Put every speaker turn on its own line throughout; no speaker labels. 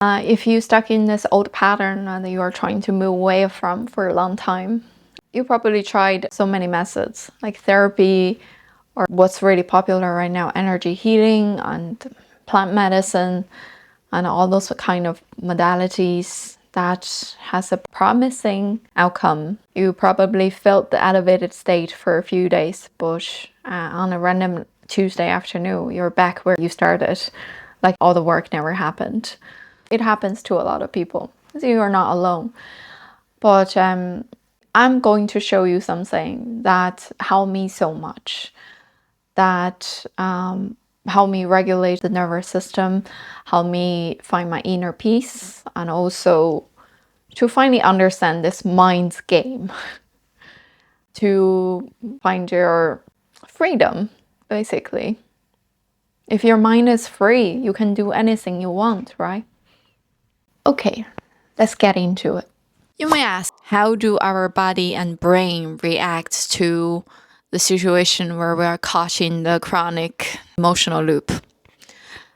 If you're stuck in this old pattern and you are trying to move away from for a long time, you probably tried so many methods like therapy or what's really popular right now, energy healing and plant medicine and all those kind of modalities that has a promising outcome. You probably felt the elevated state for a few days, but on a random Tuesday afternoon, you're back where you started, like all the work never happened. It happens to a lot of people, so you are not alone. But I'm going to show you something that helped me so much, that helped me regulate the nervous system, helped me find my inner peace, and also to finally understand this mind's game, to find your freedom, basically. If your mind is free, you can do anything you want, right? Okay, let's get into it. You may ask, how do our body and brain react to the situation where we are caught in the chronic emotional loop?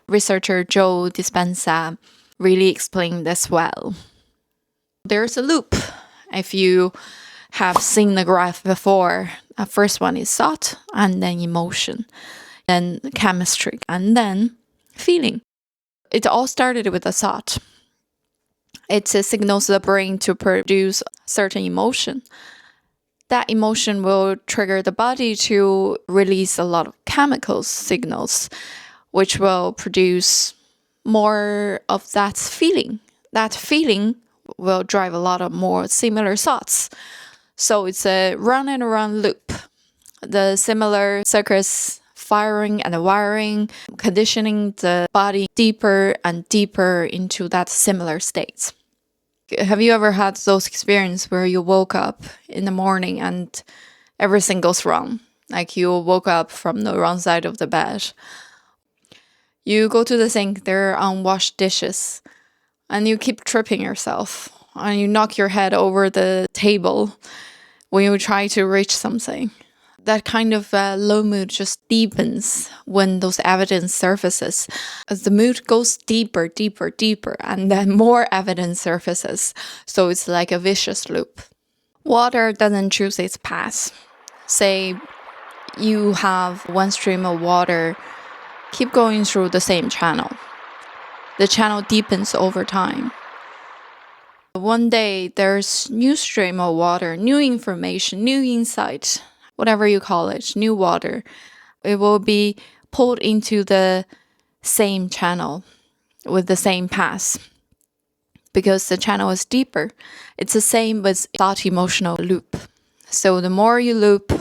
Researcher Joe Dispenza really explained this well. There's a loop. If you have seen the graph before, the first one is thought, and then emotion, then chemistry, and then feeling. It all started with a thought. It signals the brain to produce certain emotion. That emotion will trigger the body to release a lot of chemicals signals, which will produce more of that feeling. That feeling will drive a lot of more similar thoughts. So it's a run and run loop. The similar circuits firing and wiring, conditioning the body deeper and deeper into that similar state. Have you ever had those experiences where you woke up in the morning and everything goes wrong? Like you woke up from the wrong side of the bed. You go to the sink, there are unwashed dishes, and you keep tripping yourself, and you knock your head over the table when you try to reach something. That kind of low mood just deepens when those evidence surfaces. As the mood goes deeper, deeper, deeper, and then more evidence surfaces. So it's like a vicious loop. Water doesn't choose its path. Say you have one stream of water, keep going through the same channel. The channel deepens over time. One day there's new stream of water, new information, new insight, whatever you call it, new water. It will be pulled into the same channel with the same path because the channel is deeper. It's the same with thought emotional loop. So the more you loop,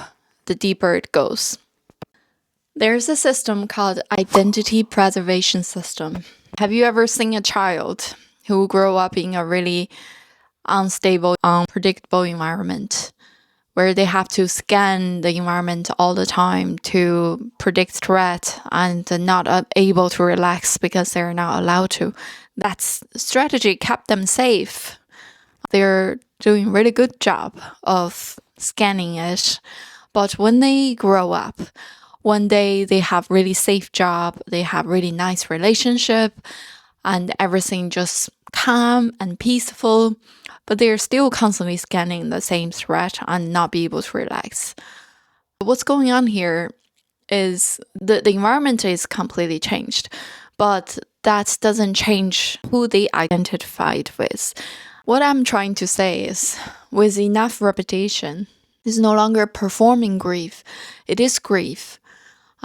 the deeper it goes. There's a system called identity preservation system. Have you ever seen a child who grew up in a really unstable, unpredictable environment, where they have to scan the environment all the time to predict threat and not able to relax because they're not allowed to? That strategy kept them safe. They're doing a really good job of scanning it. But when they grow up, one day they have really safe job, they have really nice relationship, and everything just calm and peaceful, but they're still constantly scanning the same threat and not be able to relax. What's going on here is the environment is completely changed, but that doesn't change who they identified with. What I'm trying to say is, with enough repetition, it's no longer performing grief, it is grief.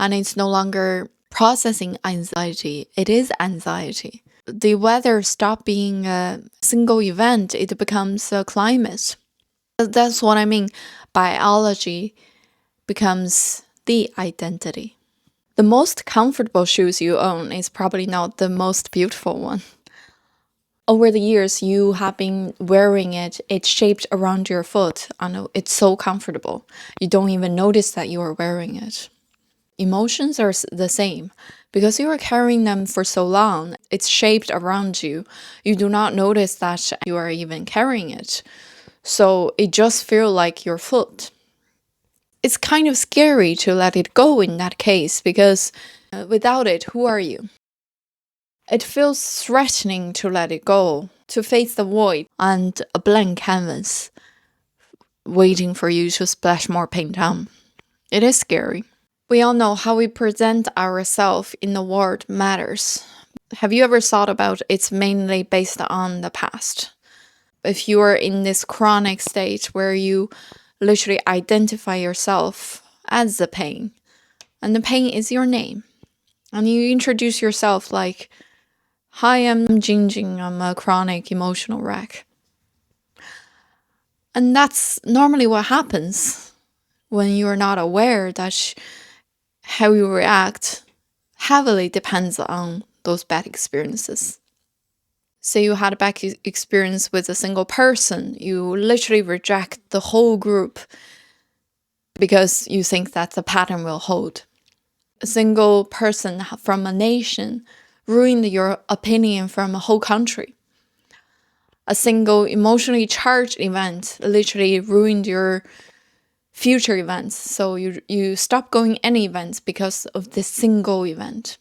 And it's no longer processing anxiety, it is anxiety. The weather stops being a single event, it becomes a climate. That's what I mean. Biology becomes the identity. The most comfortable shoes you own is probably not the most beautiful one. Over the years, you have been wearing it, it's shaped around your foot, and it's so comfortable. You don't even notice that you are wearing it. Emotions are the same. Because you are carrying them for so long, it's shaped around you. You do not notice that you are even carrying it. So it just feels like your foot. It's kind of scary to let it go in that case because without it, who are you? It feels threatening to let it go, to face the void and a blank canvas waiting for you to splash more paint on. It is scary. We all know how we present ourselves in the world matters. Have you ever thought about it's mainly based on the past? If you are in this chronic state where you literally identify yourself as the pain, and the pain is your name, and you introduce yourself like, "Hi, I'm Jing. I'm a chronic emotional wreck." And that's normally what happens when you're not aware that how you react heavily depends on those bad experiences. Say you had a bad experience with a single person, you literally reject the whole group because you think that the pattern will hold. A single person from a nation ruined your opinion from a whole country. A single emotionally charged event literally ruined your future events. So you stop going any events because of this single event.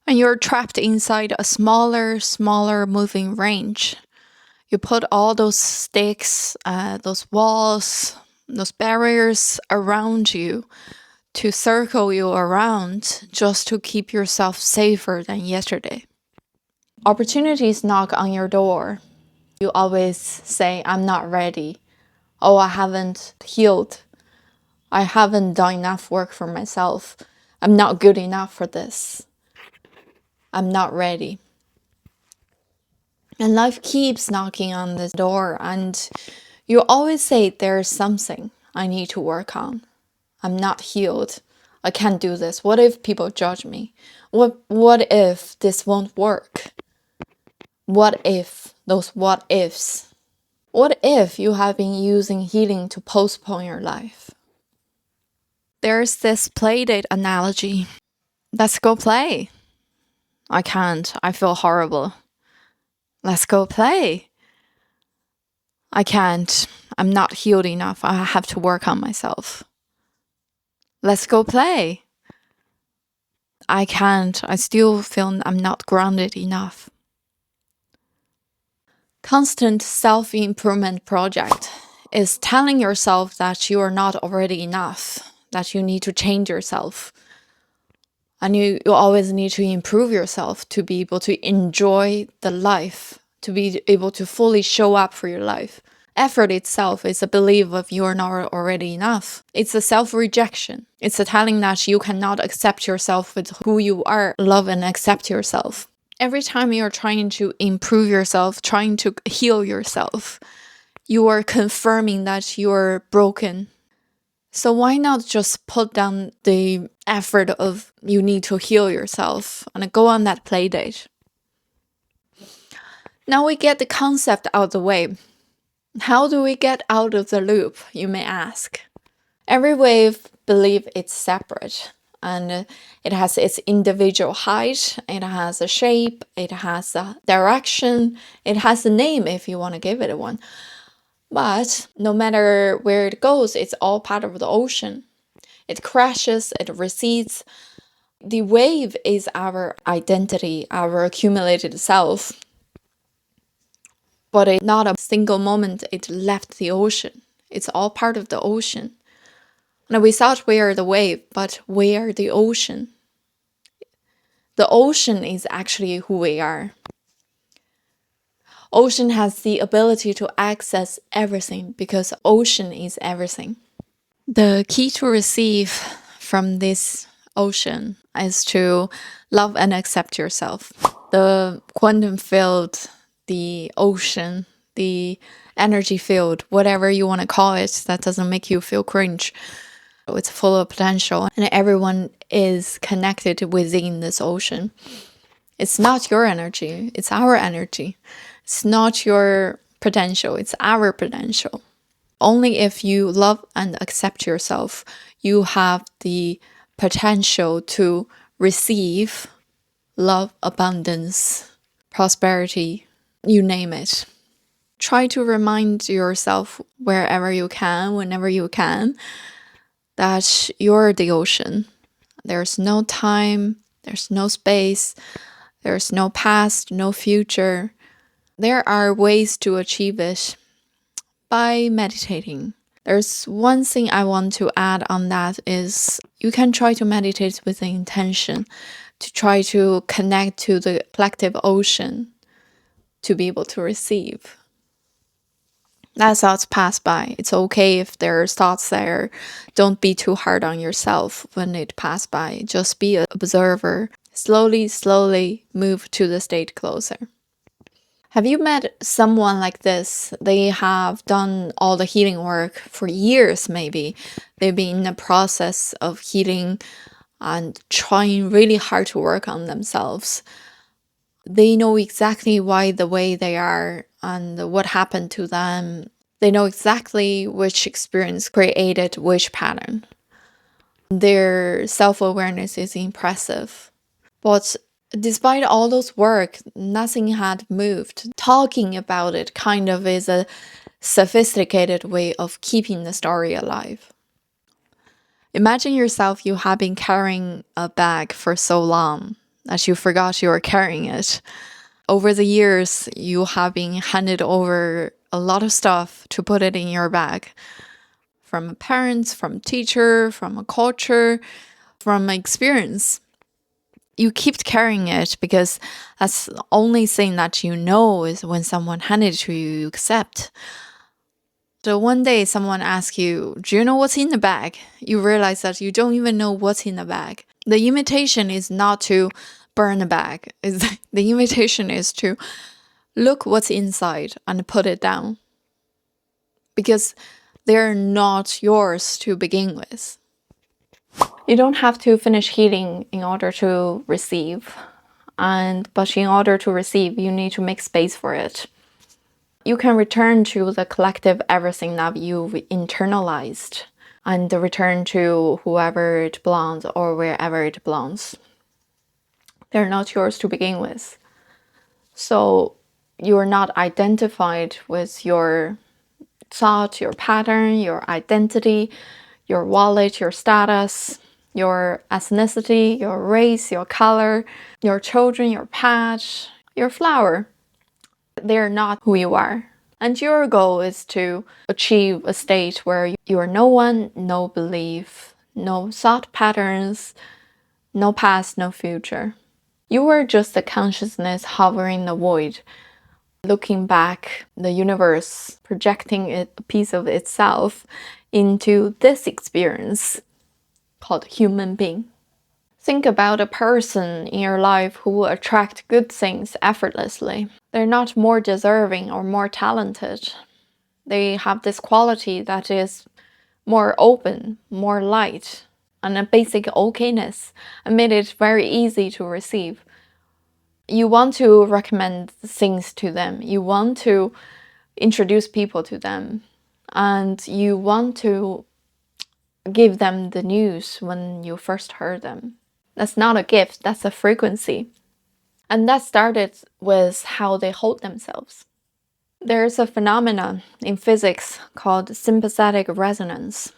And you're trapped inside a smaller moving range. You put all those sticks, those walls, those barriers around you to circle you around just to keep yourself safer than yesterday. Opportunities knock on your door. You always say, "I'm not ready." "Oh, I haven't healed. I haven't done enough work for myself. I'm not good enough for this. I'm not ready." And life keeps knocking on the door, and you always say, "There's something I need to work on. I'm not healed. I can't do this. What if people judge me? What if this won't work? What if those what ifs? What if you have been using healing to postpone your life?" There's this playdate analogy. Let's go play. I can't. I feel horrible. Let's go play. I can't. I'm not healed enough. I have to work on myself. Let's go play. I can't. I still feel I'm not grounded enough. Constant self-improvement project is telling yourself that you are not already enough, that you need to change yourself. And you always need to improve yourself to be able to enjoy the life, to be able to fully show up for your life. Effort itself is a belief of you are not already enough. It's a self-rejection. It's a telling that you cannot accept yourself with who you are, love and accept yourself. Every time you're trying to improve yourself, trying to heal yourself, you are confirming that you're broken. So why not just put down the effort of you need to heal yourself and go on that play date? Now we get the concept out of the way. How do we get out of the loop, you may ask? Every wave believe it's separate, and it has its individual height, it has a shape, it has a direction, it has a name if you want to give it one. But no matter where it goes, it's all part of the ocean. It crashes, it recedes. The wave is our identity, our accumulated self. But it's not a single moment it left the ocean. It's all part of the ocean. And we thought we are the wave, but we are the ocean. The ocean is actually who we are. Ocean has the ability to access everything because ocean is everything. The key to receive from this ocean is to love and accept yourself. The quantum field, the ocean, the energy field, whatever you want to call it, that doesn't make you feel cringe. It's full of potential, and everyone is connected within this ocean. It's not your energy, it's our energy. It's not your potential, it's our potential. Only if you love and accept yourself, you have the potential to receive love, abundance, prosperity, you name it. Try to remind yourself wherever you can, whenever you can, that you're the ocean. There's no time, There's no space. There's no past, no future. There are ways to achieve it by meditating. There's one thing I want to add on that is you can try to meditate with the intention to try to connect to the collective ocean to be able to receive. Let thoughts pass by. It's okay if there are thoughts there. Don't be too hard on yourself when it passes by. Just be an observer. Slowly move to the state closer. Have you met someone like this? They have done all the healing work for years, maybe. They've been in the process of healing and trying really hard to work on themselves. They know exactly why the way they are and what happened to them. They know exactly which experience created which pattern. Their self-awareness is impressive. But despite all those work, nothing had moved. Talking about it kind of is a sophisticated way of keeping the story alive. Imagine yourself, you have been carrying a bag for so long that you forgot you were carrying it. Over the years, you have been handed over a lot of stuff to put it in your bag. From parents, from teacher, from a culture, from experience. You keep carrying it because that's the only thing that you know is when someone handed it to you, you accept. So one day someone asks you, do you know what's in the bag? You realize that you don't even know what's in the bag. The invitation is not to burn the bag. The invitation is to look what's inside and put it down. Because they're not yours to begin with. You don't have to finish healing in order to receive. But in order to receive, you need to make space for it. You can return to the collective everything that you've internalized and return to whoever it belongs or wherever it belongs. They're not yours to begin with. So you're not identified with your thought, your pattern, your identity, your wallet, your status, your ethnicity, your race, your color, your children, your pet, your flower. They're not who you are. And your goal is to achieve a state where you are no one, no belief, no thought patterns, no past, no future. You are just a consciousness hovering in the void, looking back, the universe, projecting a piece of itself into this experience called human being. Think about a person in your life who will attract good things effortlessly. They're not more deserving or more talented. They have this quality that is more open, more light, and a basic okayness, and made it very easy to receive. You want to recommend things to them. You want to introduce people to them. And you want to give them the news when you first heard them. That's not a gift, that's a frequency. And that started with how they hold themselves. There's a phenomenon in physics called sympathetic resonance.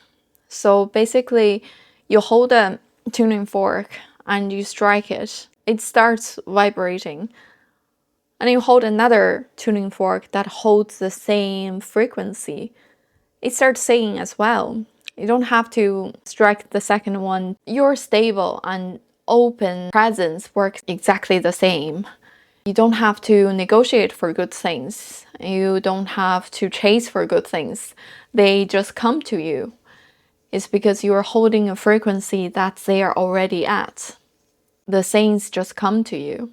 So basically, you hold a tuning fork and you strike it. It starts vibrating. And you hold another tuning fork that holds the same frequency. It starts singing as well. You don't have to strike the second one. Your stable and open presence works exactly the same. You don't have to negotiate for good things. You don't have to chase for good things. They just come to you. It's because you are holding a frequency that they are already at. The things just come to you.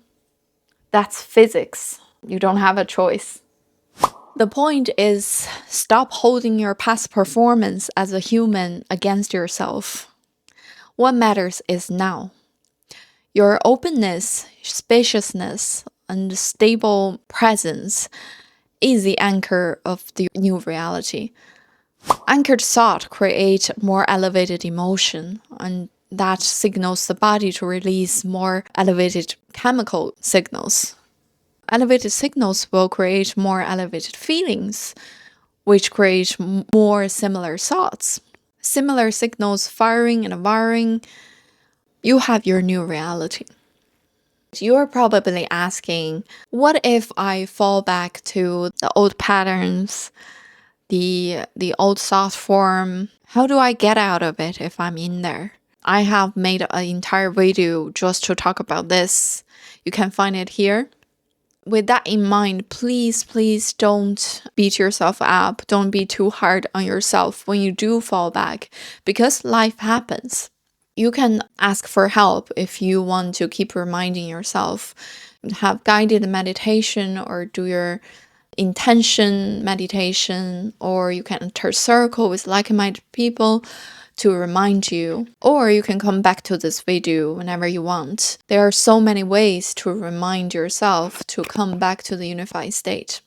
That's physics. You don't have a choice. The point is, stop holding your past performance as a human against yourself. What matters is now. Your openness, spaciousness, and stable presence is the anchor of the new reality. Anchored thought creates more elevated emotion, and that signals the body to release more elevated chemical signals. Elevated signals will create more elevated feelings, which create more similar thoughts. Similar signals firing and wiring. You have your new reality. You're probably asking, what if I fall back to the old patterns, the old thought form? How do I get out of it if I'm in there? I have made an entire video just to talk about this. You can find it here. With that in mind, please don't beat yourself up. Don't be too hard on yourself when you do fall back, because life happens. You can ask for help if you want to keep reminding yourself. Have guided meditation or do your intention meditation, or you can enter a circle with like-minded people to remind you, or you can come back to this video whenever you want. There are so many ways to remind yourself to come back to the unified state.